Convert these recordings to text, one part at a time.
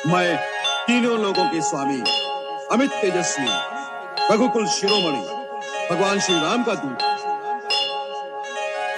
मैं तीनों लोगों के स्वामी, अमित तेजस्वी, रघुकुल शिरोमणि, भगवान श्री राम का दूत।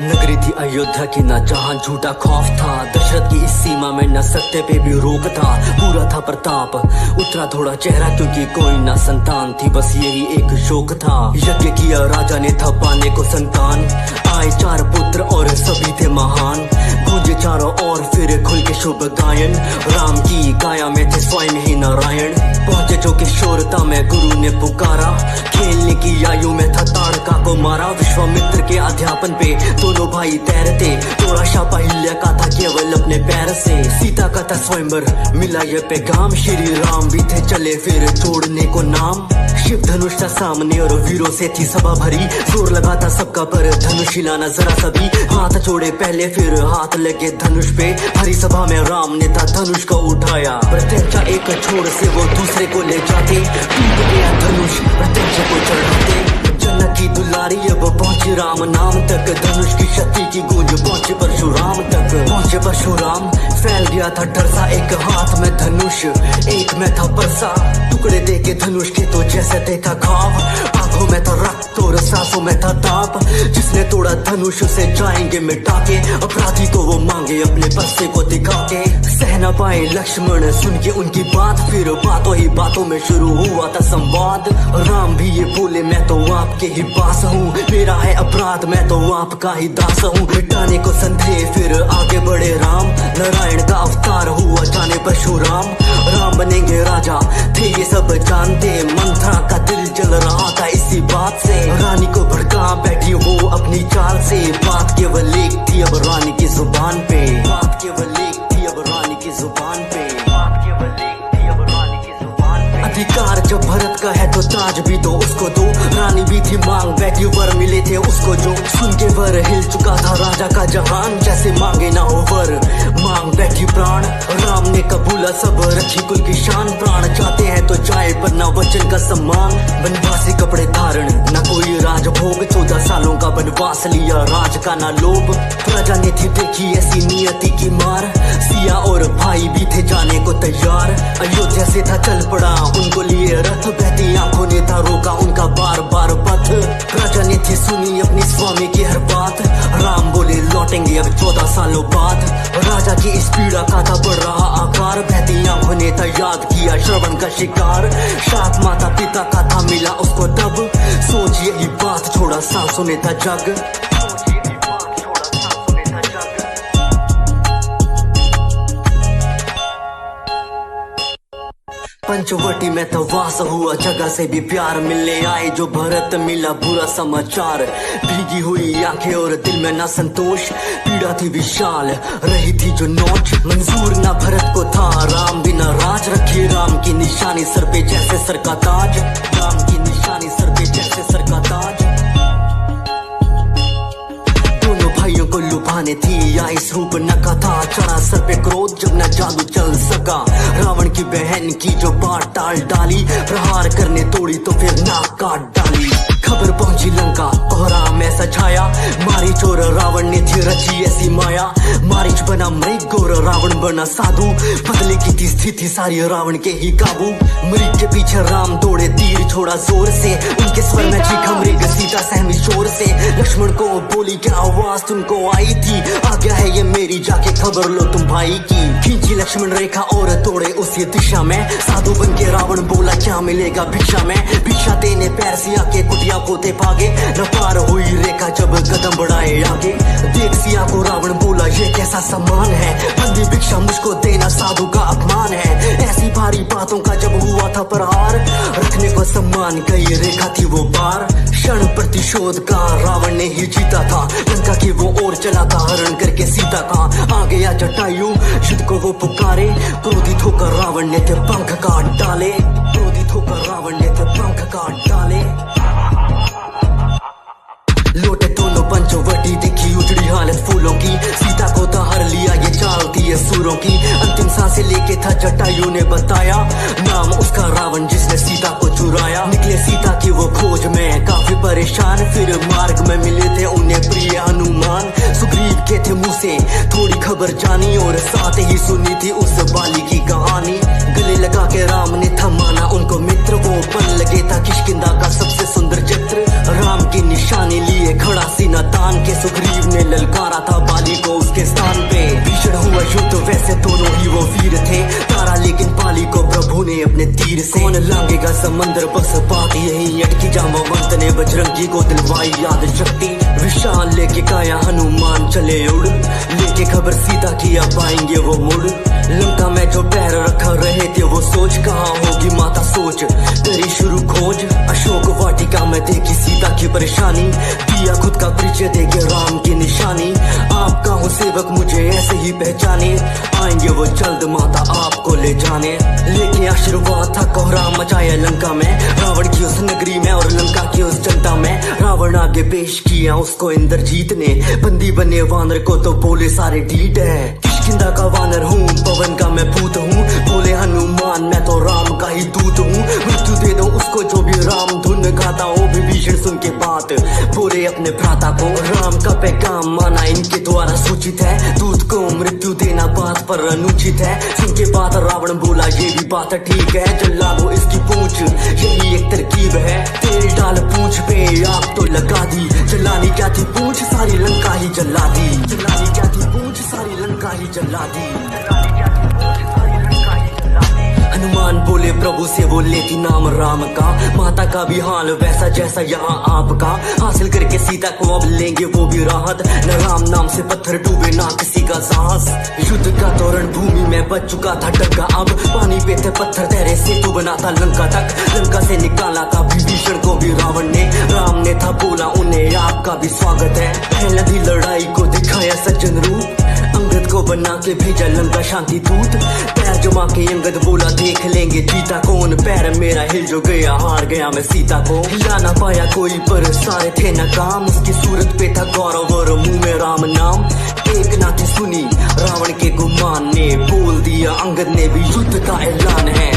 नगरी थी अयोध्या की, न जहां झूठा खौफ था। दशरथ की इस सीमा में न सत्य पे भी रोक था। पूरा था प्रताप, उतरा थोड़ा चेहरा क्योंकि कोई ना संतान थी, बस यही एक शोक था। यज्ञ किया राजा ने था पाने को संतान, आए 4 पुत्र और सभी थे महान। गूंजे चारों ओर फिर खुल के शुभ गायन, राम की काया में थे स्वयं ही नारायण। पहुंचे जो किशोरता में गुरु ने पुकारा, खेलने की आयु में था ताड़का को मारा। विश्वामित्र के अध्यापन पे दोनों भाई तैरते, तोड़ा शापा हिल्या का था केवल अपने पैर से। सीता का था स्वयंवर, मिला ये पैगाम, श्री राम भी थे चले फिर छोड़ने को नाम। शिव धनुष था सामने और वीरों से थी सभा भरी, जोर लगा था सबका पर धनुष हिलाना जरा सभी। हाथ जोड़े पहले फिर हाथ लगे धनुष पे, हरी सभा में राम ने था धनुष को उठाया। प्रत्यक्षा एक छोर से वो दूसरे को ले जाते, टूट गया धनुष प्रत्यक्ष को चढ़ाते। जन्नत की दुलारी अब पहुंचे राम नाम तक, धनुष की शक्ति की गूंज पहुंचे परशुराम तक। पहुंचे परशुराम, फैल गया था डर सा, एक हाथ में धनुष एक में था परसा। टुकड़े दे के धनुष के तो जैसे देखा घाव, आंखों में था रक्त और सांसों में था ताप। जिसने तोड़ा धनुष उसे जाएंगे मिटा के, अपराधी को वो मांगे अपने परसे को दिखा के। सह न पाए लक्ष्मण सुन के उनकी बात, फिर बातों ही बातों में शुरू हुआ था संवाद। राम भी ये बोले मैं तो आपके ही पास हूँ, मेरा है अपराध मैं तो आपका ही दास हूँ। मिटाने को संदेह फिर आगे बढ़े राम, नारायण का अवतार हुआ जाने परशुराम। राम बनेंगे राजा थे ये सब जानते, मंथरा का दिल जल रहा था इसी बात से। रानी को भड़का बैठी वो अपनी चाल से, बात केवल एक थी अब रानी की जुबान पे। बात केवल एक थी अब रानी की जुबान पे। बात केवल एक थी अब रानी की जुबान पे। अधिकार जब भरत का है तो ताज भी दो उसको दो, रानी भी थी मांग बैठी वर मिले थे उसको जो। सुन के वर हिल चुका था राजा का जहान, जैसे मांगे ना हो वर मांग बैठी प्राण। राम ने कबूला सब रखी कुल की शान, प्राण चाहते हैं तो जाए पर ना वचन का सम्मान। बनवासी कपड़े धारण न कोई राजभोग, 14 सालों का बनवास लिया राज का ना लोभ। प्रजा ने थी देखी ऐसी नियति की मार, सिया और भाई भी थे जाने को तैयार। अयोध्या से था चल पड़ा उनको लिए रथ, बहती आंखों ने था रोका उनका बार बार पथ। प्रजा ने थी सुनी अपनी स्वामी की हर बात, राम बोले लौटेंगे अब 14 सालों बाद। राजा की इस पीड़ा का था बढ़ रहा आकार, बहती आंखों ने था याद किया श्रवण का शिकार। शाप माता पिता का था मिला उसको तब, सोच यही बात छोड़ा सांसों ने था जग। पंचवटी में तो वास हुआ, जगह से भी प्यार मिलने आए जो भरत मिला बुरा समाचार। भीगी हुई आंखें और दिल में ना संतोष, पीड़ा थी विशाल रही थी जो नोच। मंजूर ना भरत को था राम बिना राज, रखी राम की निशानी सर पे जैसे सर का ताज। राम की निशानी सर पे जैसे सर का ताज। भाइयों को लुभाने थी या इस रूप नका था, चढ़ा सर पे क्रोध जब न जादू चल सका। रावण की बहन की जो बात टाल डाली, प्रहार करने तोड़ी तो फिर नाक काट डाली। खबर पहुंची लंका कोहरा में सछाया, मारी चोर रावण ने थी रची ऐसी माया। मारीच बना मृग और रावण बना साधु, बदले की थी स्थिति सारी रावण के ही काबू। मृग के पीछे राम दौड़े तीर छोड़ा जोर से, उनके स्वर में चीखा मृग सीता सहमी शोर से। लक्ष्मण को बोली क्या आवाज तुमको आई थी, आ गया है ये मेरी जाके खबर लो तुम भाई की। खींची लक्ष्मण रेखा और दौड़े उसी दिशा में, साधु बन के रावण बोला क्या मिलेगा भिक्षा में। भिक्षा देने पैर सिया के कुटिया को दे भागे, न पार हुई रेखा जब कदम बढ़ाए आगे। देख सिया को रावण बोला ये कैसा सम्मान है, बंदी भिक्षा मुझको देना साधु का अपमान है। ऐसी भारी बातों का जब हुआ था प्रहार, रखने को सम्मान कई रेखा थी वो पार। क्षण प्रतिशोध का रावण ने ही जीता था, लंका की वो ओर चला था हरण करके सीता का। आ गया जटायु युद्ध को वो पुकारे, क्रोधित होकर रावण ने थे पंख काट डाले। क्रोधित होकर रावण ने थे पंख काट डाले। लौटे दोनों पंचवटी देखी उजड़ी हालत फूलों की, सीता को तो हर लिया ये चाल थी ये सूरों की। अंतिम सांसें लेके था जटायु ने बताया, नाम उसका रावण जिसने सीता को चुराया। निकले सीता की वो खोज में काफी परेशान, फिर मार्ग में मिले थे उन्हें प्रिय हनुमान। सुग्रीव के थे मुंह से थोड़ी खबर जानी, और साथ ही सुनी थी उस बाली की कहानी। बचपन लगे था किष्किंधा का सबसे सुंदर चित्र। राम की निशानी लिए खड़ा सीना तान के सुग्रीव ने ललकारा था बाली को उसके स्थान पे। भीषण हुआ युद्ध वैसे दोनों ही वो वीर थे, तारा लेकिन पाली को प्रभु ने अपने तीर से। कौन लांगेगा समंदर बस बात यही अटकी, जामवंत ने बजरंगी को दिलवाई याद शक्ति। विशाल लेके काया हनुमान चले उड़, लेके खबर सीता की अब आएंगे वो मुड़। लंका में जो पैर रखा रहे थे वो सोच, कहाँ होगी माता सोच तेरी शुरू खोज। अशोक वाटिका में देखी सीता की परेशानी, दिया खुद का परिचय देके राम की निशानी। आपका हूँ सेवक मुझे ऐसे ही पहचाने, आएंगे वो जल्द माता आपको ले जाने। लेके आशीर्वाद था कोहरा मचाया लंका में, रावण की उस नगरी में और लंका की उस जनता में। रावण आगे पेश किया उसको इंद्रजीत ने, बंदी बने वानर को तो बोले सारे ढीठ है। किष्किंधा का वानर हूँ, पवन का मैं भूत हूँ, बोले हनुमान मैं तो राम का ही दूत हूँ। मृत्यु दे दो उसको जो भी राम धुन गाता हो। विभीषण सुन के बात बोले अपने भ्राता को, राम का पैगाम माना इनके द्वारा सूचित है। दूत को मृत्यु देना बात पर अनुचित है। सुन के बात रावण बोला ये भी बात ठीक है, जला दो इसकी पूंछ यही एक तरकीब है। तेल डाल पूंछ पे आग तो लगा दी, जलानी क्या थी पूंछ सारी लंका ही जला दी। जलानी क्या थी पूंछ सारी लंका ही जला दी। हनुमान बोले प्रभु से वो लेती नाम राम का, माता का भी हाल वैसा जैसा यहाँ आपका। हासिल करके सीता को अब लेंगे वो भी राहत, न राम नाम से पत्थर डूबे ना किसी का साहस। युद्ध का तोरण भूमि में बच चुका था डंका, अब पानी पे थे पत्थर तेरे सेतु बना था लंका तक। लंका से निकाला था विभीषण को भी रावण ने, राम ने था बोला उन्हें आपका भी स्वागत है। पहले भी लड़ाई को दिखाया सज्जन रूप, अंगद को बना के भेजा लंका शांति दूत। पैर जमा के अंगद बोला देख लेंगे जीता कौन, पैर मेरा हिल जो गया हार गया मैं सीता को। हिला ना पाया कोई पर सारे थे नाकाम, उसकी सूरत पे था गौरव और मुंह में राम नाम। एक ना थी सुनी रावण के गुमान ने, बोल दिया अंगद ने भी युद्ध का ऐलान है।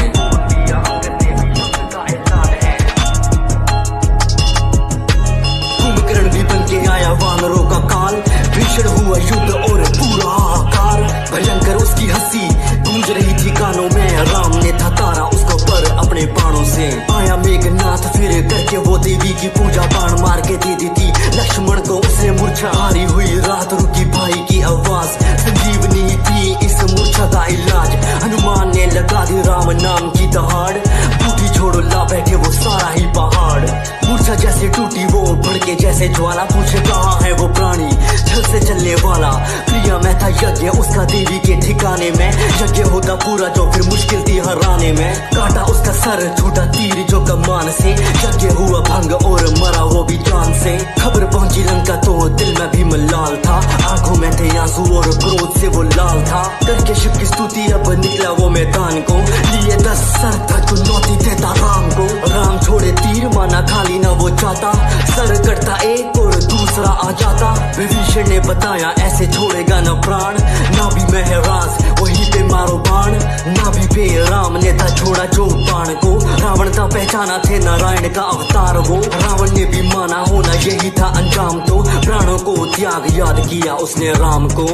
कुंभकर्ण भी बन के आया वानरों का काल, भीषण हुआ युद्ध और पूरा हाहाकार। भयंकर उसकी हंसी गूंज रही थी कानों में, राम ने था तारा उसको पर अपने बाणों से। आया मेघनाथ फिर करके वो देवी की पूजा, बाण मार के दे दी थी लक्ष्मण को उसने मूर्छा। हारी हुई रात रुकी भाई की आवाज, संजीवनी थी इस मूर्छा का इलाज। हनुमान ने लगा दी राम नाम की दहाड़, बूटी छोड़ो ला बैठे वो सारा ही पहाड़। मूर्छा जैसे टूटी वो भड़के जैसे ज्वाला, पूछे कहाँ है वो प्राणी छल से चलने वाला। प्रिया में था यज्ञ उसका देवी के ठिकाने में, यज्ञ होता पूरा जो फिर मुश्किल थी हराने में। काटा उसका सर छूटा तीर जो कमान से, यज्ञ हुआ भंग और मरा वो भी जान से। खबर पहुंची लंका तो दिल में भी मलाल था, आंखों में थे आंसू और क्रोध से वो लाल था। करके शिव की स्तुति अब निकला वो मैदान को, लिए 10 सर था चुनौती देता राम को। राम छोड़े तीर माना खाली ना वो चाहता, सर कटता एक और दूसरा आ जाता। विभीषण ने बताया ऐसे छोड़ेगा न प्राण, ना भी महराज वहीं पे मारो बाण। ना भी पे राम ने था छोड़ा जो बाण को, रावण था पहचाना थे नारायण का अवतार वो। रावण ने भी माना होना यही था अंजाम, तो प्राणों को त्याग याद किया उसने राम को।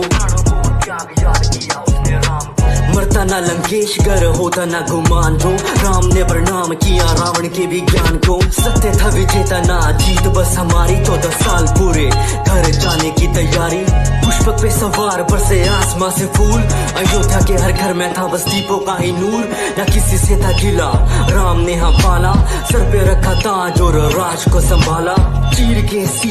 मरता ना लंकेश गर होता ना गुमान, जो राम ने प्रणाम किया रावण के भी ज्ञान को। सत्य था विजेता ना जीत बस हमारी, 14 साल पूरे घर जाने की तैयारी। पुष्पक पे सवार बरसे आसमां से फूल, अयोध्या के हर घर में था बस दीपों का ही नूर। न किसी से था गिला राम ने हाँ पाला, सर पे रखा ताज और राज को संभाला। चीर के सीने